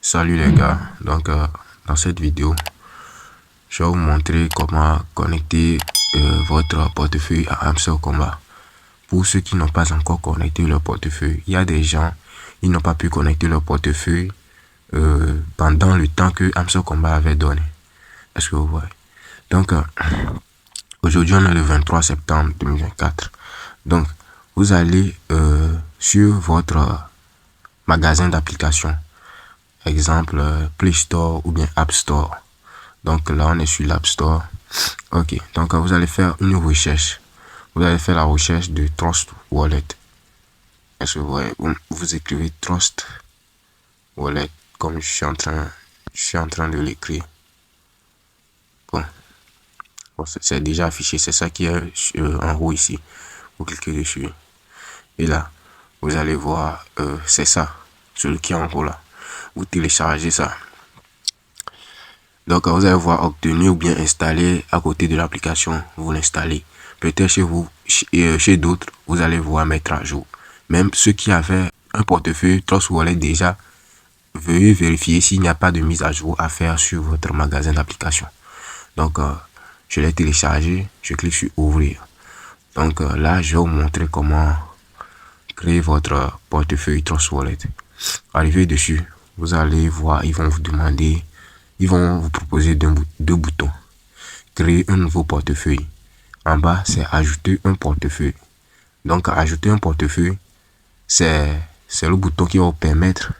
Salut les gars, dans cette vidéo, je vais vous montrer comment connecter votre portefeuille à Hamster Combat. Pour ceux qui n'ont pas encore connecté leur portefeuille, il y a des gens, ils n'ont pas pu connecter leur portefeuille pendant le temps que Hamster Combat avait donné. Est-ce que vous voyez? Aujourd'hui on est le 23 septembre 2024. Donc, vous allez sur votre magasin d'applications. Exemple, Play Store ou bien App Store. Donc là, on est sur l'App Store. Ok, donc vous allez faire une recherche. Vous allez faire la recherche de Trust Wallet. Est-ce que vous voyez? Vous écrivez Trust Wallet comme je suis en train de l'écrire. Bon, c'est déjà affiché. C'est ça qui est en haut ici. Vous cliquez dessus. Et là, vous allez voir, c'est ça. Celui qui est en haut là. Vous téléchargez ça. Donc vous allez voir obtenir ou bien installer à côté de l'application, vous l'installez. Peut-être chez vous, chez d'autres, vous allez voir mettre à jour. Même ceux qui avaient un portefeuille Trust Wallet déjà, veuillez vérifier s'il n'y a pas de mise à jour à faire sur votre magasin d'application. Donc je l'ai téléchargé, je clique sur ouvrir. Donc là, je vais vous montrer comment créer votre portefeuille Trust Wallet. Arrivez dessus, vous allez voir, ils vont vous proposer deux boutons. Créer un nouveau portefeuille. En bas, c'est ajouter un portefeuille. Donc, ajouter un portefeuille, c'est le bouton qui va vous permettre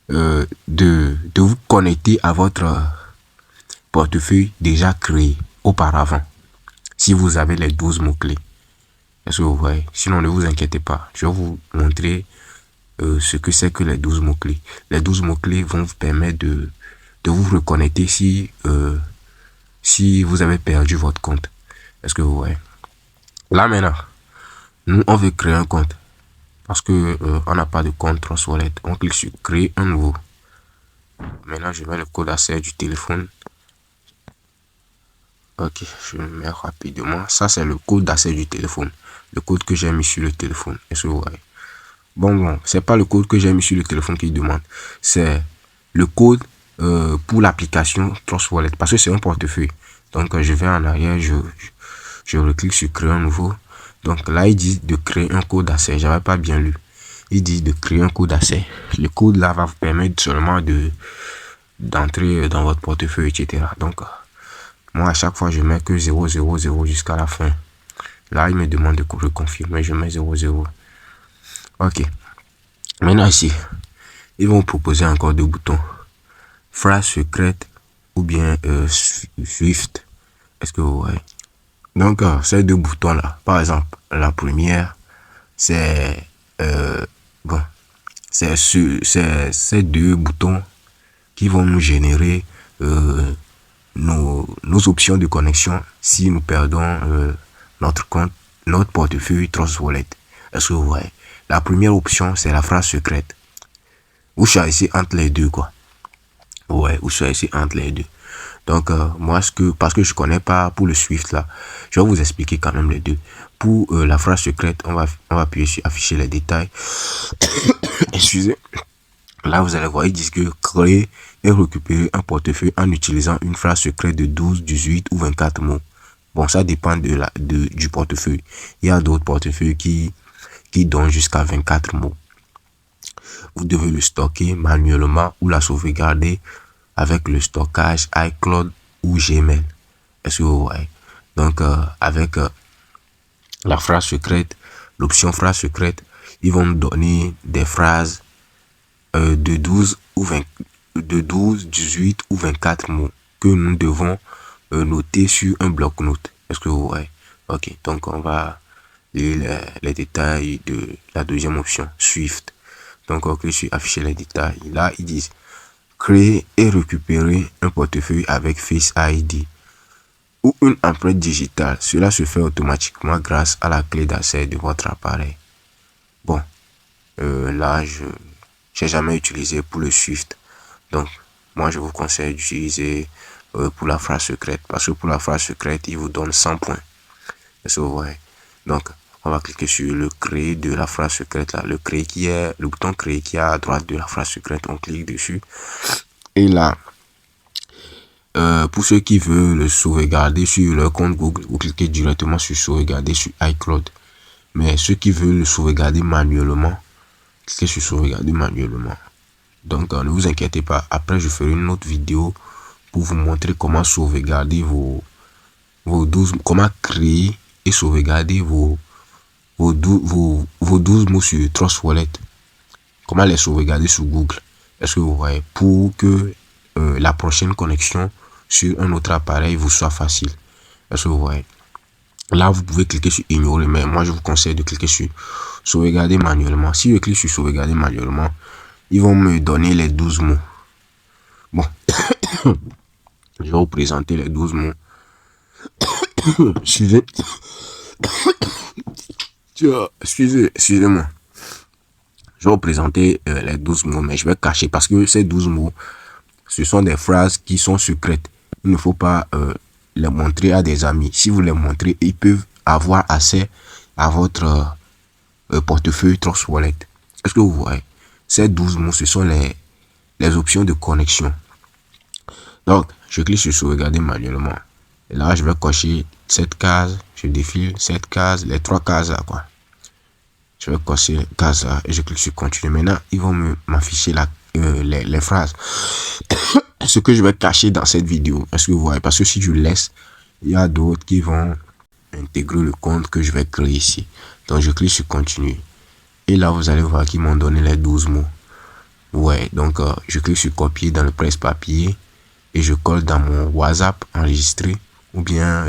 de vous connecter à votre portefeuille déjà créé auparavant. Si vous avez les 12 mots-clés. Est-ce que vous voyez? Sinon, ne vous inquiétez pas. Je vais vous montrer ce que c'est que les 12 mots-clés. Les 12 mots-clés vont vous permettre de vous reconnecter si vous avez perdu votre compte. Est-ce que vous voyez? Là maintenant, nous on veut créer un compte parce que on n'a pas de compte Trust Wallet. On clique sur créer un nouveau. Maintenant je mets le code d'accès du téléphone. Ok, je le mets rapidement. Ça c'est le code d'accès du téléphone. Le code que j'ai mis sur le téléphone. Est-ce que vous voyez? Bon, c'est pas le code que j'ai mis sur le téléphone qui demande. C'est le code pour l'application Trust Wallet parce que c'est un portefeuille. Donc je vais en arrière, je reclique sur créer un nouveau. Donc là il dit de créer un code d'accès. J'avais pas bien lu. Il dit de créer un code d'accès. Le code là va vous permettre seulement d'entrer dans votre portefeuille, etc. Donc moi à chaque fois je mets que 000 jusqu'à la fin. Là il me demande de reconfirmer. Je mets 00. Ok. Maintenant ici, ils vont proposer encore deux boutons. Phrase secrète ou bien Swift. Est-ce que vous voyez? Donc ces deux boutons là, par exemple, la première c'est c'est ces deux boutons qui vont nous générer nos options de connexion si nous perdons notre compte, notre portefeuille Trust Wallet. Est-ce que vous voyez? La première option c'est la phrase secrète. Vous choisissez entre les deux quoi. Ouais, vous choisissez entre les deux. Donc moi parce que je connais pas pour le Swift là, je vais vous expliquer quand même les deux. Pour la phrase secrète, on va appuyer sur afficher les détails. Excusez. Là vous allez voir, ils disent que créer et récupérer un portefeuille en utilisant une phrase secrète de 12, 18 ou 24 mots. Bon, ça dépend du portefeuille. Il y a d'autres portefeuilles qui donnent jusqu'à 24 mots. Vous devez le stocker manuellement ou la sauvegarder avec le stockage iCloud ou Gmail. Est-ce que vous voyez? Donc, avec la phrase secrète, l'option phrase secrète, ils vont nous donner des phrases de 12, 18 ou 24 mots que nous devons noter sur un bloc-notes. Est-ce que vous voyez? Ok, donc on va lire les détails de la deuxième option, Swift. Donc, on clique sur afficher les détails. Là, ils disent créer et récupérer un portefeuille avec Face ID ou une empreinte digitale. Cela se fait automatiquement grâce à la clé d'accès de votre appareil. Bon, là, je n'ai jamais utilisé pour le Swift. Donc, moi, je vous conseille d'utiliser pour la phrase secrète. Parce que pour la phrase secrète, il vous donne 100 points. Est-ce que vous voyez? Donc, On va cliquer sur le créer de la phrase secrète là, le bouton créer qui est à droite de la phrase secrète. On clique dessus. Et là, pour ceux qui veulent le sauvegarder sur leur compte Google, vous cliquez directement sur sauvegarder sur iCloud. Mais ceux qui veulent le sauvegarder manuellement, cliquez sur sauvegarder manuellement. Donc ne vous inquiétez pas, après je ferai une autre vidéo pour vous montrer comment sauvegarder vos 12, comment créer et sauvegarder vos 12 mots sur Trust Wallet. Comment les sauvegarder sur Google. Est-ce que vous voyez? Pour que la prochaine connexion sur un autre appareil vous soit facile. Est-ce que vous voyez? Là, vous pouvez cliquer sur ignorer, mais moi, je vous conseille de cliquer sur sauvegarder manuellement. Si je clique sur sauvegarder manuellement, ils vont me donner les 12 mots. Bon, je vais vous présenter les 12 mots. Excusez-moi. Je vais vous présenter les 12 mots, mais je vais cacher parce que ces 12 mots, ce sont des phrases qui sont secrètes. Il ne faut pas les montrer à des amis. Si vous les montrez, ils peuvent avoir accès à votre portefeuille Trust Wallet. Est-ce que vous voyez? Ces 12 mots, ce sont les options de connexion. Donc, je clique sur sauvegarder manuellement. Et là, je vais cocher cette case. Je défile cette case, les 3 cases là, quoi. Je vais cocher les cases là et je clique sur continuer. Maintenant, ils vont m'afficher les phrases. Ce que je vais cacher dans cette vidéo. Est-ce que vous voyez? Parce que si je laisse, il y a d'autres qui vont intégrer le compte que je vais créer ici. Donc, je clique sur continuer. Et là, vous allez voir qu'ils m'ont donné les 12 mots. Ouais, donc je clique sur copier dans le presse-papier et je colle dans mon WhatsApp enregistré. Ou bien,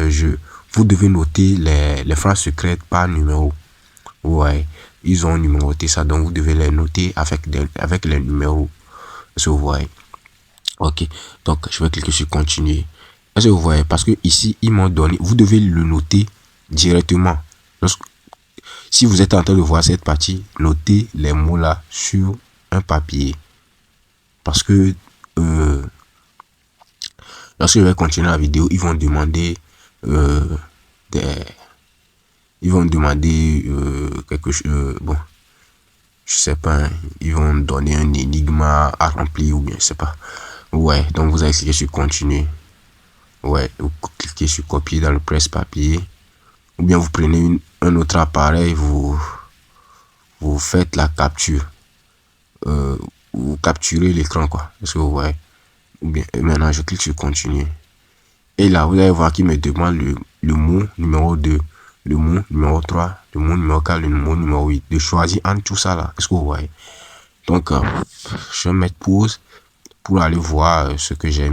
vous devez noter les phrases secrètes par numéro. Ouais, ils ont numéroté ça, donc vous devez les noter avec les numéros. Est-ce que vous voyez? Ok, donc je vais cliquer sur continuer. Est-ce que vous voyez? Parce que ici, ils m'ont donné, vous devez le noter directement. Si vous êtes en train de voir cette partie, notez les mots là sur un papier. Parce que lorsque je vais continuer la vidéo, ils vont demander quelque chose. Bon, je sais pas, hein, ils vont donner un énigme à remplir ou bien je sais pas. Ouais, donc vous allez cliquer sur continuer. Ouais, vous cliquez sur copier dans le presse-papier. Ou bien vous prenez un autre appareil, vous faites la capture. Vous capturez l'écran, quoi. Est-ce que vous voyez? Ou bien, maintenant, je clique sur continuer. Et là, vous allez voir qu'il me demande le mot numéro 2, le mot numéro 3, le mot numéro 4, le mot numéro 8. De choisir entre tout ça là. Est-ce que vous voyez? Donc, je vais mettre pause pour aller voir ce que j'ai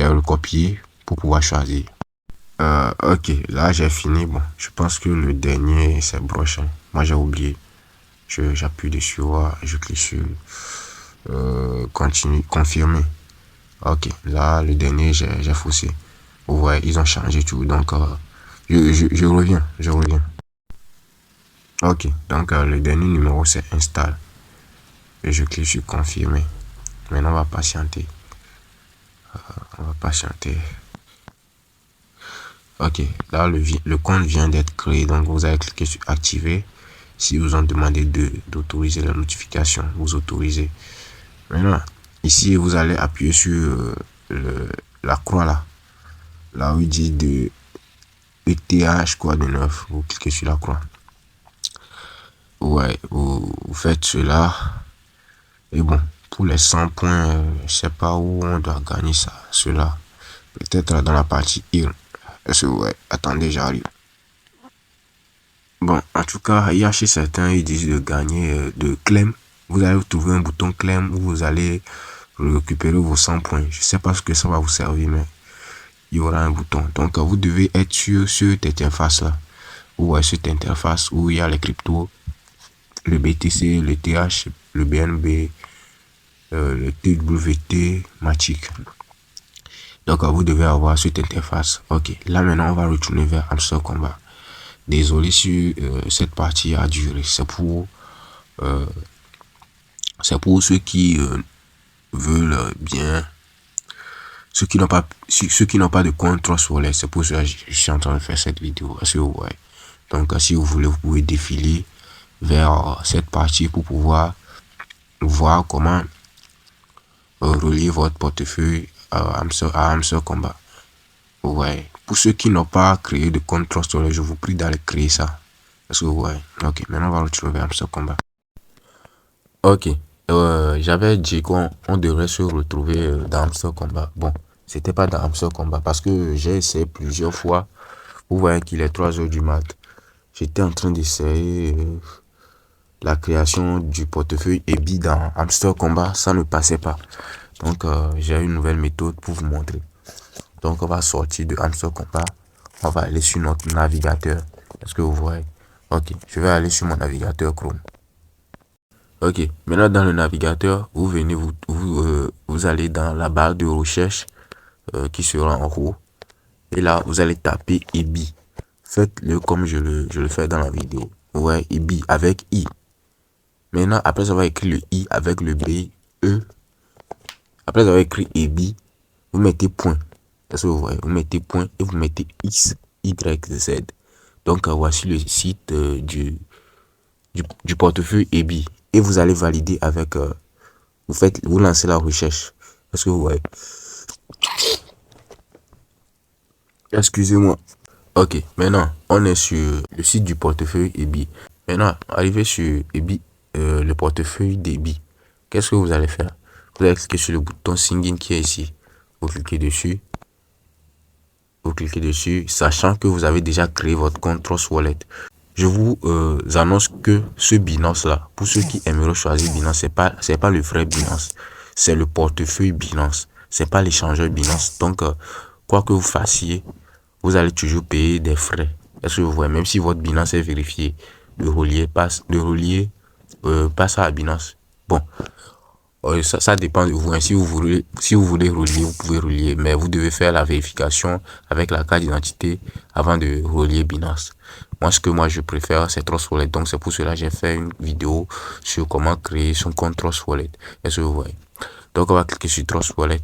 recopié pour pouvoir choisir. Ok, là j'ai fini. Bon, je pense que le dernier c'est broche. Moi j'ai oublié. J'appuie dessus, je clique sur continue, confirmer. Ok, là le dernier j'ai faussé. Vous voyez, ils ont changé tout. Donc je reviens. Ok, donc le dernier numéro c'est install. Et je clique sur confirmer. Maintenant on va patienter. Ok, là le compte vient d'être créé, donc vous allez cliquer sur activer. Si vous en demandez d'autoriser la notification, vous autorisez. Maintenant, ici vous allez appuyer sur la croix là où il dit de ETH quoi de neuf. Vous cliquez sur la croix. Ouais, vous faites cela. Et bon, pour les 100 points, je sais pas où on doit gagner ça, cela. Peut-être dans la partie IR. Est-ce que ouais, attendez, j'arrive. Bon, en tout cas, il y a chez certains, ils disent de gagner de claim. Vous allez trouver un bouton claim où vous allez récupérer vos 100 points. Je sais pas ce que ça va vous servir, mais il y aura un bouton. Donc, vous devez être sur cette interface-là. Ou cette interface où il y a les cryptos, le BTC, le TH, le BNB, le TWT, Matic. Donc, vous devez avoir cette interface. Ok, là maintenant, on va retourner vers Hamster Combat. Désolé si cette partie a duré. C'est pour ceux qui veulent bien, ceux qui n'ont pas de compte Trust Wallet. C'est pour ça que je suis en train de faire cette vidéo. Est-ce que vous voyez? Donc, si vous voulez, vous pouvez défiler vers cette partie pour pouvoir voir comment relier votre portefeuille à Hamster Combat. Ouais. Pour ceux qui n'ont pas créé de compte Trust Wallet, je vous prie d'aller créer ça. Parce que, ouais. Ok, maintenant on va retrouver Hamster Combat. Ok. J'avais dit qu'on devrait se retrouver dans Hamster Combat. Bon, c'était pas dans Hamster Combat parce que j'ai essayé plusieurs fois. Vous voyez qu'il est 3 heures du mat. J'étais en train d'essayer la création du portefeuille EBI dans Hamster Combat. Ça ne passait pas. Donc, j'ai une nouvelle méthode pour vous montrer. Donc, on va sortir de Hamster Combat. On va aller sur notre navigateur. Est-ce que vous voyez? Ok, je vais aller sur mon navigateur Chrome. Ok, maintenant dans le navigateur, vous venez, vous allez dans la barre de recherche qui sera en haut. Et là, vous allez taper EBI. Faites-le comme je le fais dans la vidéo. Ouais, EBI avec I. Maintenant, après avoir écrit le I avec le B, E. Après avoir écrit EBI, vous mettez point. Est-ce que vous voyez? Vous mettez point et vous mettez X, Y, Z. Donc, voici le site du portefeuille EBI. Et vous allez valider avec... vous lancez la recherche. Est-ce que vous voyez? Excusez-moi. Ok, maintenant, on est sur le site du portefeuille EBI. Maintenant, arrivé sur EBI, le portefeuille d'EBI. Qu'est-ce que vous allez faire? Vous allez cliquer sur le bouton Sign In qui est ici. Vous cliquez dessus. Vous cliquez dessus, sachant que vous avez déjà créé votre compte Trust Wallet. Je vous annonce que ce Binance là, pour ceux qui aimeraient choisir Binance, c'est pas le vrai Binance, c'est le portefeuille Binance, c'est pas l'échangeur Binance. Donc quoi que vous fassiez, vous allez toujours payer des frais. Est-ce que vous voyez, même si votre Binance est vérifié, de relier passe à Binance. Bon, ça dépend de vous. Hein. Si vous voulez relier, vous pouvez relier. Mais vous devez faire la vérification avec la carte d'identité avant de relier Binance. Moi, ce que je préfère, c'est Trust Wallet. Donc, c'est pour cela que j'ai fait une vidéo sur comment créer son compte Trust Wallet. Est-ce que vous voyez? Donc, on va cliquer sur Trust Wallet.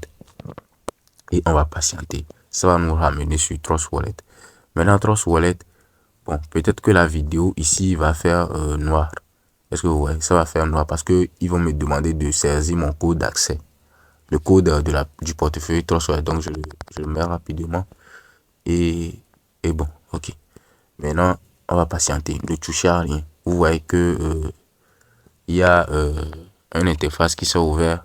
Et on va patienter. Ça va nous ramener sur Trust Wallet. Maintenant, Trust Wallet, bon, peut-être que la vidéo ici va faire noir. Est-ce que vous voyez? Ça va faire noir parce que ils vont me demander de saisir mon code d'accès. Le code du portefeuille Trust Wallet. Donc, je le mets rapidement. Et bon, ok. Maintenant, on va patienter. Ne touchez à rien. Vous voyez que il y a une interface qui s'est ouverte.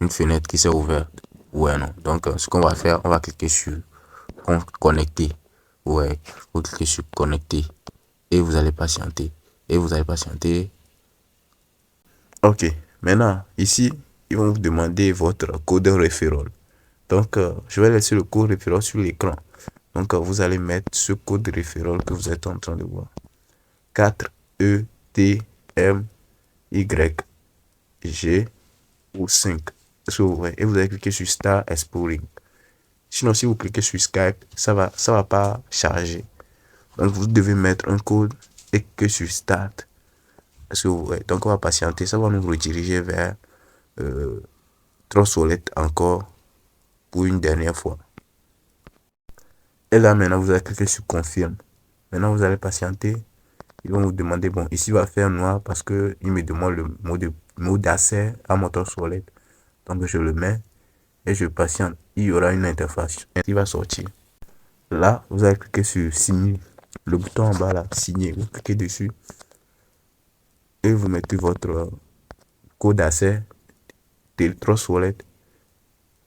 Une fenêtre qui s'est ouverte. Ouais, non. Donc, ce qu'on va faire, on va cliquer sur connecter. Ouais, vous cliquez sur connecter. Et vous allez patienter. Et vous allez patienter. Ok, maintenant, ici, ils vont vous demander votre code référent. Donc, je vais laisser le code référent sur l'écran. Donc, vous allez mettre ce code référent que vous êtes en train de voir. 4 E T M Y G ou 5. Et vous allez cliquer sur Start Exploring. Sinon, si vous cliquez sur Skype, ça va pas charger. Donc, vous devez mettre un code et que sur Start. Donc, on va patienter. Ça va nous rediriger vers Trust Wallet encore pour une dernière fois. Et là, maintenant, vous allez cliquer sur Confirme. Maintenant, vous allez patienter. Ils vont vous demander, bon, ici va faire noir parce que il me demande le mot d'accès à mon Trust Wallet. Donc, je le mets et je patiente. Il y aura une interface qui va sortir. Là, vous allez cliquer sur Signer. Le bouton en bas là, Signer. Vous cliquez dessus et vous mettez votre code d'accès de Trust Wallet.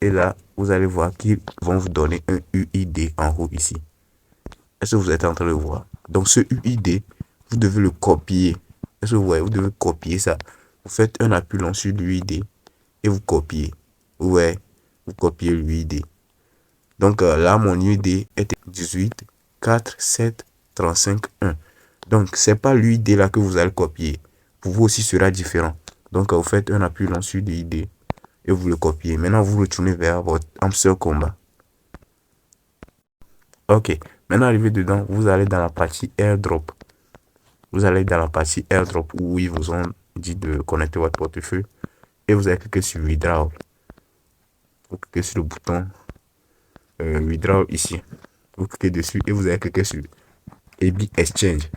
Et là, vous allez voir qu'ils vont vous donner un UID en haut ici. Est-ce que vous êtes en train de voir? Donc, ce UID, vous devez le copier. Est-ce que vous voyez? Vous devez copier ça. Vous faites un appui long sur l'UID et vous copiez. Ouais, vous copiez l'UID. Donc, là, mon UID est 18 4 7 35 1. Donc, c'est pas l'UID là que vous allez copier. Pour vous aussi, sera différent. Donc, vous faites un appui long sur l'UID et vous le copiez. Maintenant, vous retournez vers votre Hamster Combat. Ok. Maintenant, arrivé dedans, vous allez dans la partie airdrop. Vous allez dans la partie airdrop où ils vous ont dit de connecter votre portefeuille. Et vous allez cliquer sur withdraw. Vous cliquez sur le bouton withdraw ici. Vous cliquez dessus et vous allez cliquer sur EBI Exchange.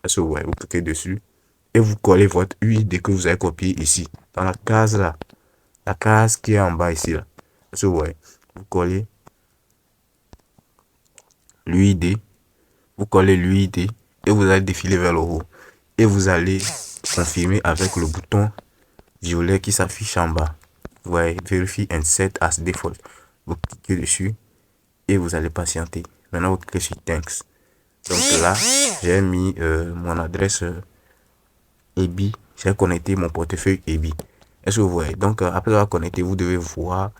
Est-ce que vous voyez, vous cliquez dessus et vous collez votre UID que vous avez copié ici, dans la case là, la case qui est en bas ici là. Est-ce que vous voyez, vous collez l'UID, et vous allez défiler vers le haut et vous allez confirmer avec le bouton violet qui s'affiche en bas. Vous voyez, Verify and set as default. Vous cliquez dessus et vous allez patienter. Maintenant, vous cliquez sur Thanks. Donc là, j'ai mis mon adresse EBI. J'ai connecté mon portefeuille EBI. Est-ce que vous voyez? Donc, après avoir connecté, vous devez voir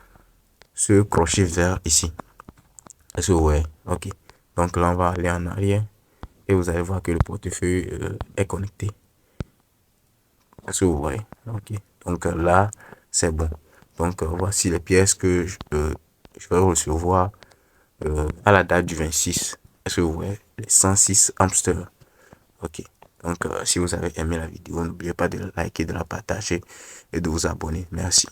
ce crochet vert ici. Est-ce que vous voyez? Ok. Donc là, on va aller en arrière et vous allez voir que le portefeuille est connecté. Est-ce que vous voyez? Ok. Donc là, c'est bon. Donc voici les pièces que je vais recevoir à la date du 26. Est-ce que vous voyez? Les 106 hamsters. Ok. Donc si vous avez aimé la vidéo, n'oubliez pas de liker, de la partager et de vous abonner. Merci.